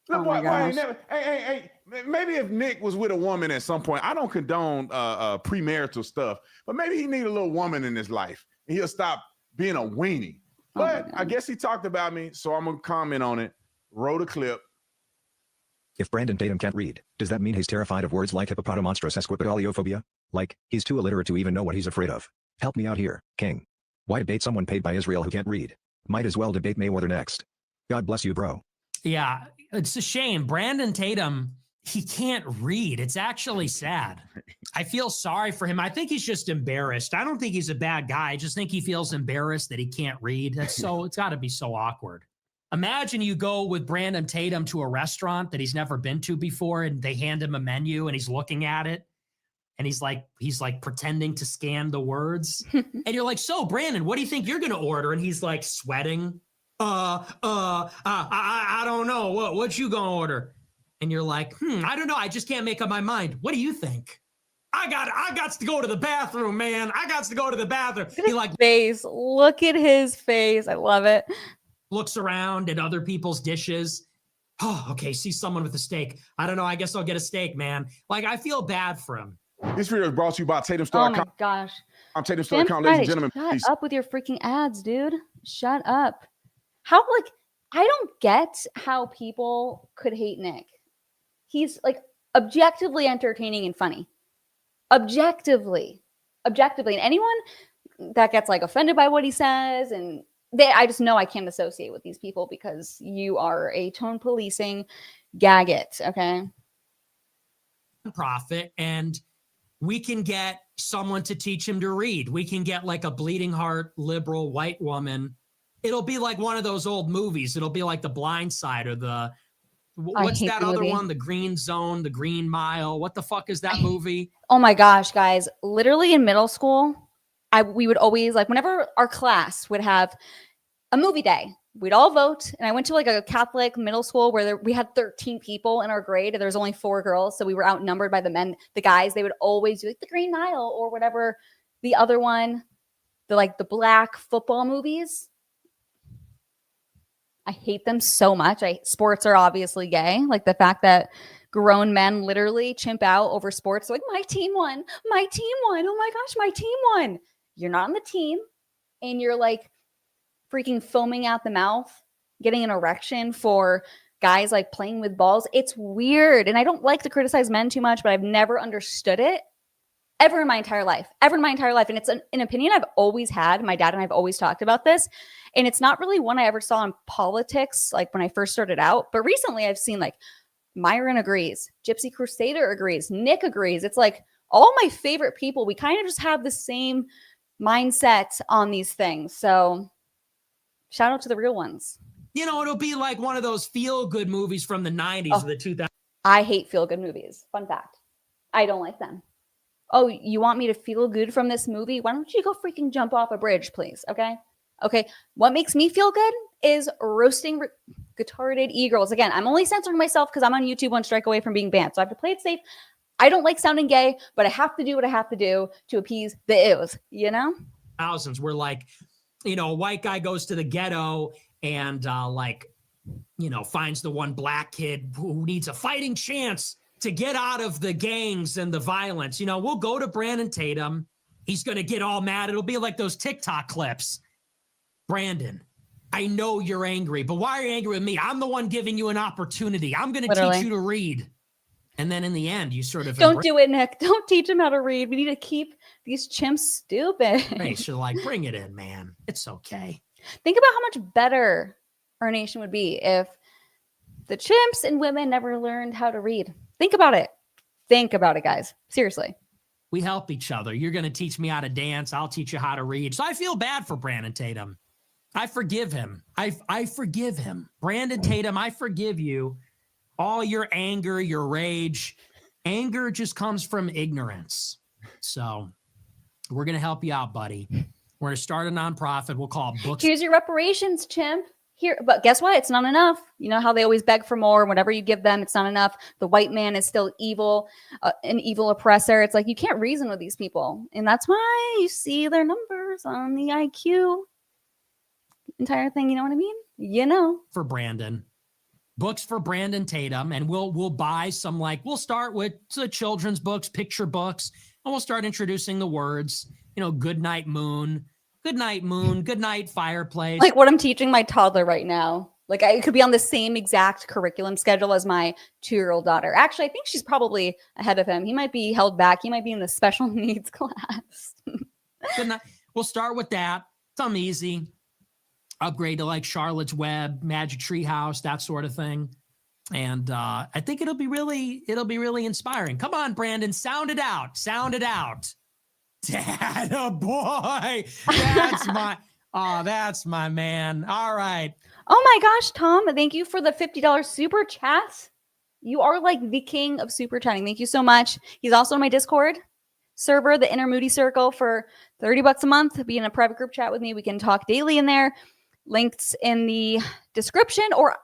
Little boy, ain't never, hey. Maybe if Nick was with a woman at some point, I don't condone premarital stuff, but maybe he need a little woman in his life and he'll stop being a weenie. But I guess he talked about me, so I'm gonna comment on it. Roll the clip. If Brandon Tatum can't read, does that mean he's terrified of words like hippopotamonstrous esquipedaliophobia? Like, he's too illiterate to even know what he's afraid of? Help me out here, King. Why debate someone paid by Israel who can't read? Might as well debate Mayweather next. God bless you, bro. Yeah, it's a shame. Brandon Tatum, he can't read. It's actually sad. I feel sorry for him. I think he's just embarrassed. I don't think he's a bad guy. I just think he feels embarrassed that he can't read. It's got to be so awkward. Imagine you go with Brandon Tatum to a restaurant that he's never been to before, and they hand him a menu and he's looking at it and he's like pretending to scan the words. And you're like, so Brandon, what do you think you're going to order? And he's like sweating. I don't know. What you gonna order? And you're like, I don't know. I just can't make up my mind. What do you think? I got to go to the bathroom, man. I got to go to the bathroom. He like face. Look at his face. I love it. Looks around at other people's dishes. Oh, okay. See someone with a steak. I don't know. I guess I'll get a steak, man. Like, I feel bad for him. This video is brought to you by Tatum Oh Star. my gosh. I'm Tatum Star, Tim ladies Friday, and gentlemen. shut Please. up with your freaking ads, dude. Shut up. How, like, I don't get how people could hate Nick. He's, like, objectively entertaining and funny. Objectively. And anyone that gets, like, offended by what he says, and I just know I can't associate with these people because you are a tone policing gaggot, okay? Profit, and we can get someone to teach him to read. We can get like a bleeding heart liberal white woman. It'll be like one of those old movies. It'll be like The Blind Side or what's that other one? The Green Zone, The Green Mile. What the fuck is that movie? Oh my gosh, guys. Literally in middle school, we would always, like, whenever our class would have a movie day, we'd all vote. And I went to like a Catholic middle school where we had 13 people in our grade. And there was only 4 girls. So we were outnumbered by the guys. They would always do like The Green Mile or whatever. The other one, the black football movies. I hate them so much. Sports are obviously gay. Like the fact that grown men literally chimp out over sports. So like, my team won. Oh my gosh, my team won. You're not on the team. And you're like freaking foaming out the mouth, getting an erection for guys like playing with balls. It's weird. And I don't like to criticize men too much, but I've never understood it ever in my entire life. And it's an opinion I've always had. My dad and I've always talked about this. And it's not really one I ever saw in politics, like when I first started out. But recently I've seen like Myron agrees, Gypsy Crusader agrees, Nick agrees. It's like all my favorite people, we kind of just have the same mindset on these things. So shout out to the real ones. You know, it'll be like one of those feel-good movies from the 90s or the 2000s. I hate feel-good movies. Fun fact. I don't like them. Oh, you want me to feel good from this movie? Why don't you go freaking jump off a bridge, please? Okay. What makes me feel good is roasting retarded e-girls. Again, I'm only censoring myself because I'm on YouTube 1 strike away from being banned. So I have to play it safe. I don't like sounding gay, but I have to do what I have to do to appease the ews, you know? Thousands where like, you know, a white guy goes to the ghetto and finds the one black kid who needs a fighting chance to get out of the gangs and the violence. You know, we'll go to Brandon Tatum. He's going to get all mad. It'll be like those TikTok clips. Brandon, I know you're angry, but why are you angry with me? I'm the one giving you an opportunity. I'm going to teach you to read. And then in the end, you sort of don't do it, Nick. Don't teach him how to read. We need to keep these chimps stupid. Hey, so like, bring it in, man. It's okay. Think about how much better our nation would be if the chimps and women never learned how to read. Think about it. Think about it, guys. Seriously. We help each other. You're going to teach me how to dance. I'll teach you how to read. So I feel bad for Brandon Tatum. I forgive him. I forgive him. Brandon Tatum, I forgive you. All your anger, your rage. Anger just comes from ignorance. So we're going to help you out, buddy. We're going to start a nonprofit. We'll call it Books. Here's your reparations, chimp. Here, but guess what? It's not enough. You know how they always beg for more. Whatever you give them, it's not enough. The white man is still evil, an evil oppressor. It's like you can't reason with these people. And that's why you see their numbers on the IQ entire thing. You know what I mean? You know. For Brandon. Books for Brandon Tatum, and we'll buy some, like, we'll start with the children's books, picture books, and we'll start introducing the words, you know, good night moon, good night fireplace. Like what I'm teaching my toddler right now. Like I could be on the same exact curriculum schedule as my 2-year-old daughter. Actually, I think she's probably ahead of him. He might be held back. He might be in the special needs class. Good night. We'll start with that. Something easy. Upgrade to like Charlotte's Web, Magic Tree House, that sort of thing. And I think it'll be really inspiring. Come on, Brandon, sound it out. Dad, oh boy. That's my man. All right. Oh my gosh, Tom, thank you for the $50 super chat. You are like the king of super chatting. Thank you so much. He's also in my Discord server, the Inner Moody Circle, for $30 a month. Be in a private group chat with me. We can talk daily in there. Links in the description or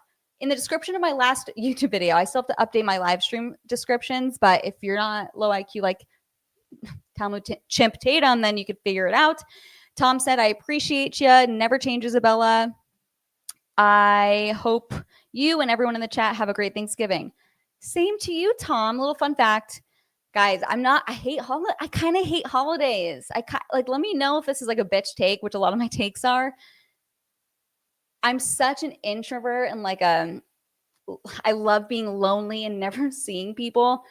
in the description of my last YouTube video. I still have to update my live stream descriptions, but if you're not low IQ like Chimp Tatum, then you could figure it out. Tom said, I appreciate you. Never change, Isabella. I hope you and everyone in the chat have a great Thanksgiving. Same to you, Tom. Little fun fact. Guys, I hate holidays. I kind of hate holidays. Like, let me know if this is like a bitch take, which a lot of my takes are. I'm such an introvert and like I love being lonely and never seeing people.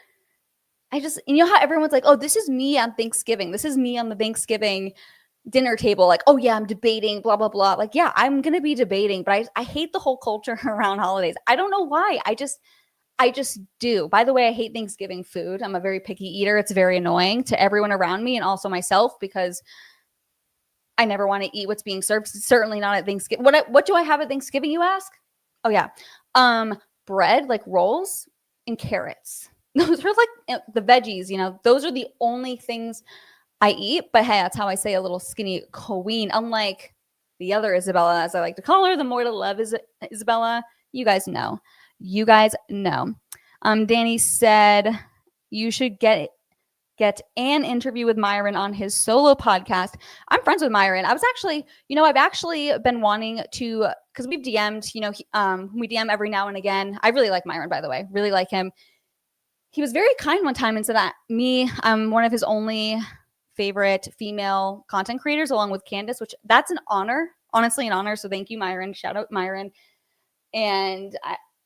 You know how everyone's like, oh, this is me on Thanksgiving. This is me on the Thanksgiving dinner table. Like, oh yeah, I'm debating, blah, blah, blah. Like, yeah, I'm going to be debating, but I hate the whole culture around holidays. I don't know why. I just do. By the way, I hate Thanksgiving food. I'm a very picky eater. It's very annoying to everyone around me and also myself because I never want to eat what's being served. Certainly not at Thanksgiving. What do I have at Thanksgiving, you ask? Oh yeah. Bread, like rolls and carrots. Those are like the veggies, those are the only things I eat. But hey, that's how I say a little skinny queen. Unlike the other Isabella, as I like to call her, the more to love is Isabella. You guys know. Danny said you should get an interview with Myron on his solo podcast. I'm friends with Myron. I've actually been wanting to, because we've DM'd, we DM every now and again. I really like Myron, by the way, really like him. He was very kind one time and said that I'm one of his only favorite female content creators, along with Candace, which that's an honor, honestly, an honor. So thank you, Myron. Shout out Myron. And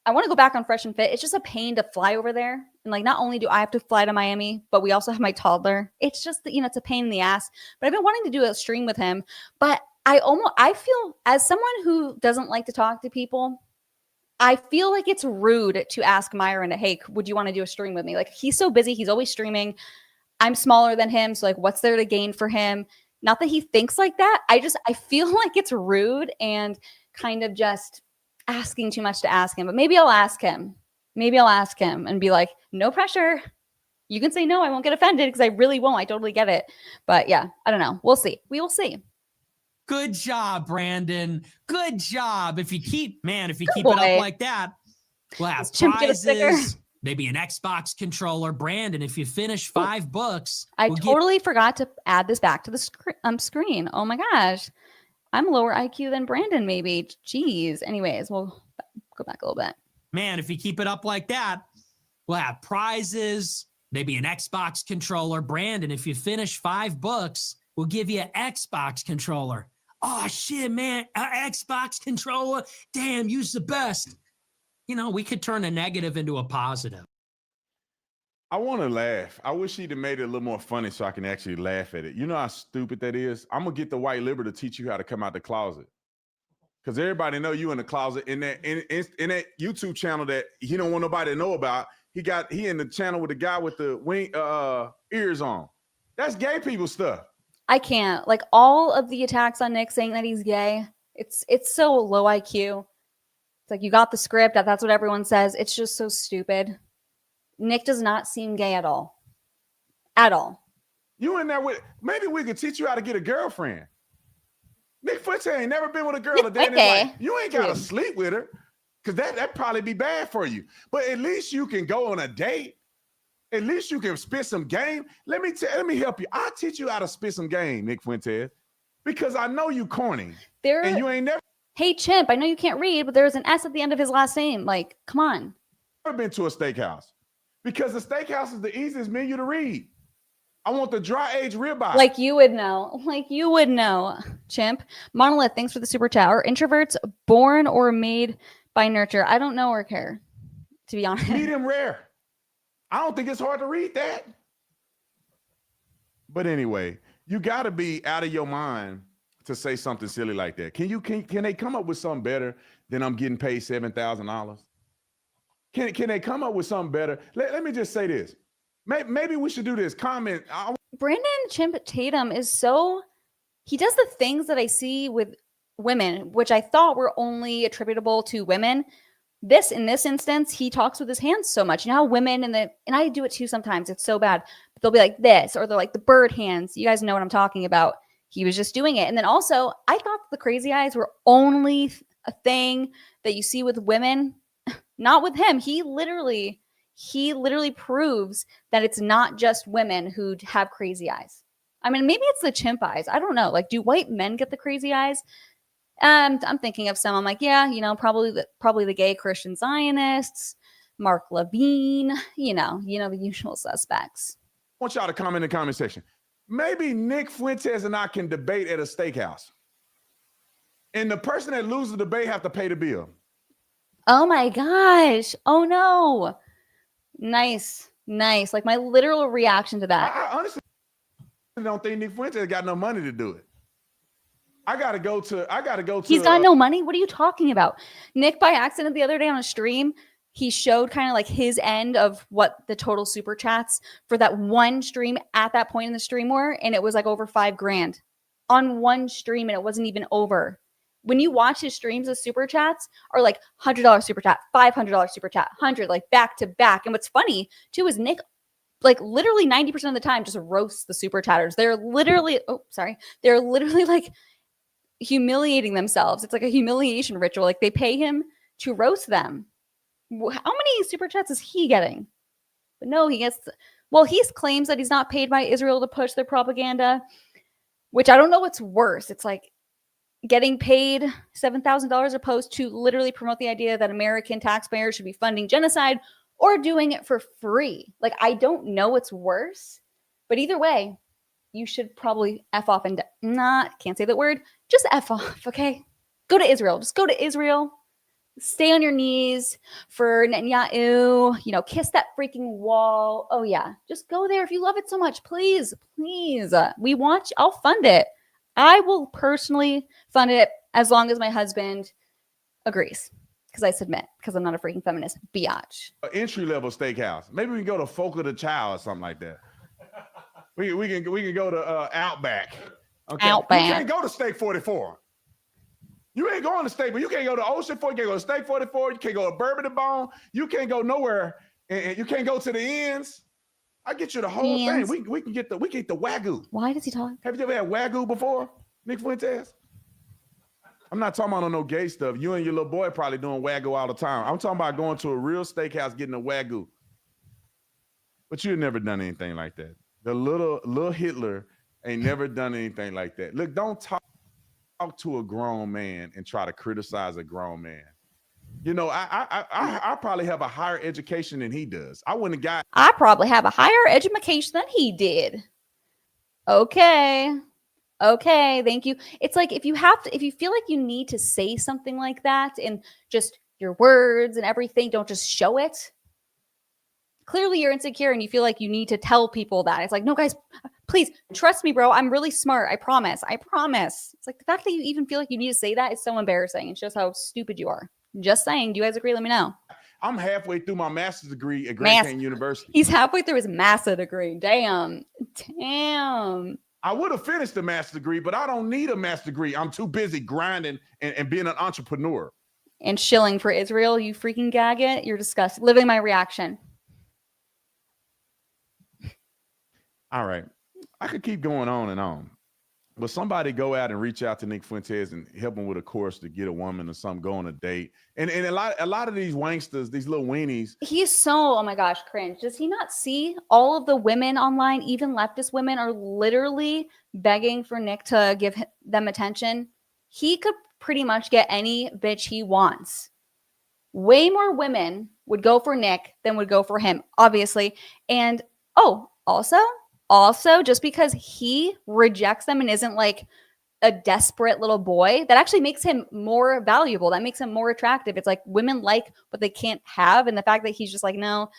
I want to go back on Fresh and Fit. It's just a pain to fly over there. And like, not only do I have to fly to Miami, but we also have my toddler. It's just, it's a pain in the ass. But I've been wanting to do a stream with him. But I feel, as someone who doesn't like to talk to people, I feel like it's rude to ask Myron, hey, would you want to do a stream with me? Like, he's so busy. He's always streaming. I'm smaller than him. So like, what's there to gain for him? Not that he thinks like that. I feel like it's rude and kind of just asking too much to ask him. But maybe I'll ask him. And be like, no pressure. You can say no. I won't get offended because I really won't. I totally get it. But yeah, I don't know. We'll see. We will see. Good job, Brandon. Good job. If you keep it boy. up like that, we'll have Chimp get a sticker. prizes, maybe an Xbox controller. Brandon, if you finish 5 books. I totally forgot to add this back to the screen. Oh my gosh. I'm lower IQ than Brandon, maybe. Jeez. Anyways, we'll go back a little bit. Man, if you keep it up like that, we'll have prizes, maybe an Xbox controller. Brandon, if you finish 5 books, we'll give you an Xbox controller. Oh, shit, man. Xbox controller. Damn, you's the best. We could turn a negative into a positive. I want to laugh. I wish he'd have made it a little more funny so I can actually laugh at it. You know how stupid that is? I'm going to get the white liberal to teach you how to come out the closet. Because everybody know you in the closet in that YouTube channel that he don't want nobody to know about. He in the channel with the guy with the ears on. That's gay people stuff. I can't. Like, all of the attacks on Nick saying that he's gay, it's so low IQ. It's like, you got the script, that's what everyone says. It's just so stupid. Nick does not seem gay at all. At all. You in there with, maybe we could teach you how to get a girlfriend. Nick Fuentes ain't never been with a girl a day in his life. You ain't got to sleep with her, because that'd probably be bad for you. But at least you can go on a date. At least you can spit some game. Let me help you. I'll teach you how to spit some game, Nick Fuentes, because I know you corny. And you ain't never. Hey, Chimp, I know you can't read, but there's an S at the end of his last name. Like, come on. Never been to a steakhouse, because the steakhouse is the easiest menu to read. I want the dry aged ribeye. Like you would know. Chimp. Monolith, thanks for the super chat. Are introverts born or made by nurture? I don't know or care, to be honest. Medium rare. I don't think it's hard to read that. But anyway, you got to be out of your mind to say something silly like that. Can they come up with something better than I'm getting paid $7,000? Can they come up with something better? Let me just say this. Maybe we should do this. Comment. Brandon Chimp Tatum is he does the things that I see with women, which I thought were only attributable to women. In this instance, he talks with his hands so much. You know how women and I do it too sometimes. It's so bad. But they'll be like this, or they're like the bird hands. You guys know what I'm talking about. He was just doing it. And then also, I thought the crazy eyes were only a thing that you see with women, not with him. He literally proves that it's not just women who have crazy eyes. I mean, maybe it's the chimp eyes. I don't know. Like, do white men get the crazy eyes? And I'm thinking of some. I'm like, yeah, probably the gay Christian Zionists, Mark Levine, the usual suspects. want y'all to comment in the comment section. Maybe Nick Fuentes and I can debate at a steakhouse. And the person that loses the debate have to pay the bill. Oh my gosh. Oh no. Nice. Nice. Like my literal reaction to that. I honestly don't think Nick Fuentes got no money to do it. I gotta go to He's got no money. What are you talking about? Nick, by accident the other day on a stream, he showed kind of like his end of what the total super chats for that one stream at that point in the stream were. And it was like over $5,000 on one stream. And it wasn't even over. When you watch his streams, the super chats are like $100 super chat, $500 super chat, 100, like back to back. And what's funny too is Nick, like literally 90% of the time, just roasts the super chatters. They're literally like humiliating themselves. It's like a humiliation ritual. Like they pay him to roast them. How many super chats is he getting? But no, he gets, well, he claims that he's not paid by Israel to push their propaganda, which I don't know what's worse. It's like getting paid $7,000 a post to literally promote the idea that American taxpayers should be funding genocide or doing it for free. Like, I don't know what's worse, but either way, you should probably F off and can't say that word. Just F off, okay? Go to Israel. Just go to Israel. Stay on your knees for Netanyahu. You know, kiss that freaking wall. Oh, yeah. Just go there if you love it so much. Please, please. I'll fund it. I will personally fund it as long as my husband agrees. Because I submit. Because I'm not a freaking feminist biatch. Entry-level steakhouse. Maybe we can go to Fogo de Chao or something like that. We can go to Outback. Okay. Outback. You can't go to Steak 44. You ain't going to Steak, but you can't go to Ocean 4. You can't go to Steak 44. You can't go to Bourbon and Bone. You can't go nowhere, and you can't go to the ends. I get you the whole thing. We can get the Wagyu. Why does he talk? Have you ever had Wagyu before, Nick Fuentes? I'm not talking about no gay stuff. You and your little boy probably doing Wagyu all the time. I'm talking about going to a real steakhouse, getting a Wagyu. But you've never done anything like that. The little Hitler ain't never done anything like that. Look, don't talk to a grown man and try to criticize a grown man. You know, I probably have a higher education than he does. I probably have a higher education than he did. Okay, thank you. It's like if you feel like you need to say something like that in just your words and everything, don't just show it. Clearly you're insecure and you feel like you need to tell people that. It's like, no, guys, please trust me, bro. I'm really smart. I promise. It's like the fact that you even feel like you need to say that is so embarrassing. It shows how stupid you are. Just saying. Do you guys agree? Let me know. I'm halfway through my master's degree at Grand Canyon University. He's halfway through his master's degree. Damn. I would have finished the master's degree, but I don't need a master's degree. I'm too busy grinding and being an entrepreneur. And shilling for Israel, you freaking gag it. You're disgusting. Living my reaction. All right. I could keep going on and on. But somebody go out and reach out to Nick Fuentes and help him with a course to get a woman or something, go on a date. And a lot of these wanksters, these little weenies. He's so, oh my gosh, cringe. Does he not see all of the women online, even leftist women, are literally begging for Nick to give them attention? He could pretty much get any bitch he wants. Way more women would go for Nick than would go for him, obviously. And also, just because he rejects them and isn't like a desperate little boy, that actually makes him more valuable. That makes him more attractive. It's like women like what they can't have. And the fact that he's just like, no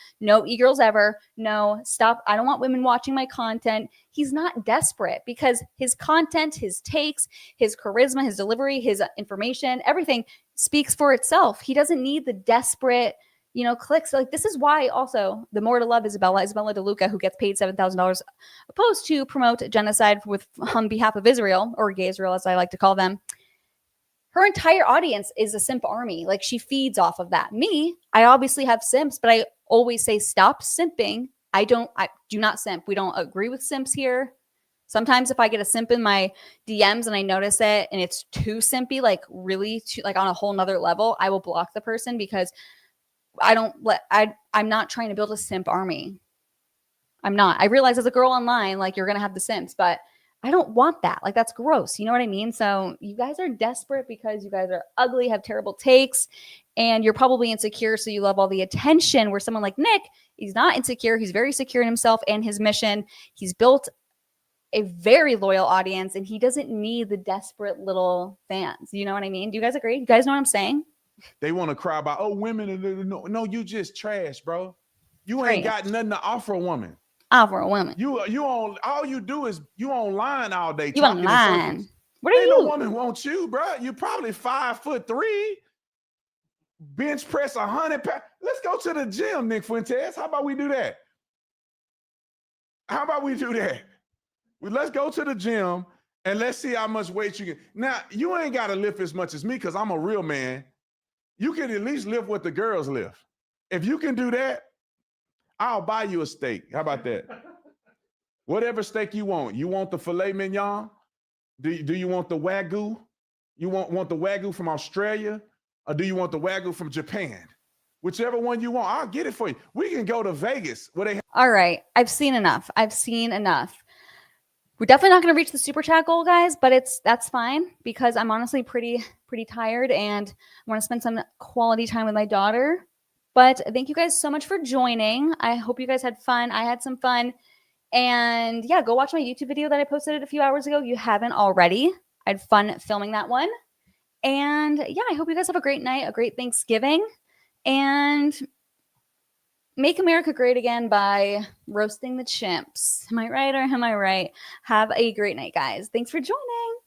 e-girls ever. No, stop. I don't want women watching my content. He's not desperate because his content, his takes, his charisma, his delivery, his information, everything speaks for itself. He doesn't need the desperate, clicks. Like, this is why also the more to love Isabella DeLuca, who gets paid $7,000 a post to promote genocide on behalf of Israel, or gay Israel, as I like to call them. Her entire audience is a simp army. Like, she feeds off of that. Me, I obviously have simps, but I always say, stop simping. I do not simp. We don't agree with simps here. Sometimes if I get a simp in my DMs and I notice it and it's too simpy, like really too, like on a whole nother level, I will block the person because I'm not trying to build a simp army. I'm not. I realize as a girl online, like, you're going to have the simps, but I don't want that. Like, that's gross. You know what I mean? So you guys are desperate because you guys are ugly, have terrible takes, and you're probably insecure. So you love all the attention, where someone like Nick, he's not insecure. He's very secure in himself and his mission. He's built a very loyal audience, and he doesn't need the desperate little fans. You know what I mean? Do you guys agree? You guys know what I'm saying? They want to cry about, oh, women. No, you just trash, bro. You ain't got nothing to offer a woman. Offer a woman. You on, all you do is you online all day. You online. What are Ain't you? no woman wants you, bro. You probably 5'3", bench press 100 pounds. Let's go to the gym, Nick Fuentes. How about we do that? Let's go to the gym and let's see how much weight you can. Now, you ain't got to lift as much as me because I'm a real man. You can at least lift what the girls lift. If you can do that, I'll buy you a steak. How about that? Whatever steak you want. You want the filet mignon? Do you want the Wagyu? You want the Wagyu from Australia? Or do you want the Wagyu from Japan? Whichever one you want, I'll get it for you. We can go to Vegas where they. All right. I've seen enough. We're definitely not going to reach the super chat goal, guys, but that's fine because I'm honestly pretty tired and I want to spend some quality time with my daughter. But thank you guys so much for joining. I hope you guys had fun. I had some fun. And yeah, go watch my YouTube video that I posted a few hours ago. You haven't already. I had fun filming that one. And yeah, I hope you guys have a great night, a great Thanksgiving, and make America great again by roasting the chimps. Am I right or am I right? Have a great night, guys. Thanks for joining.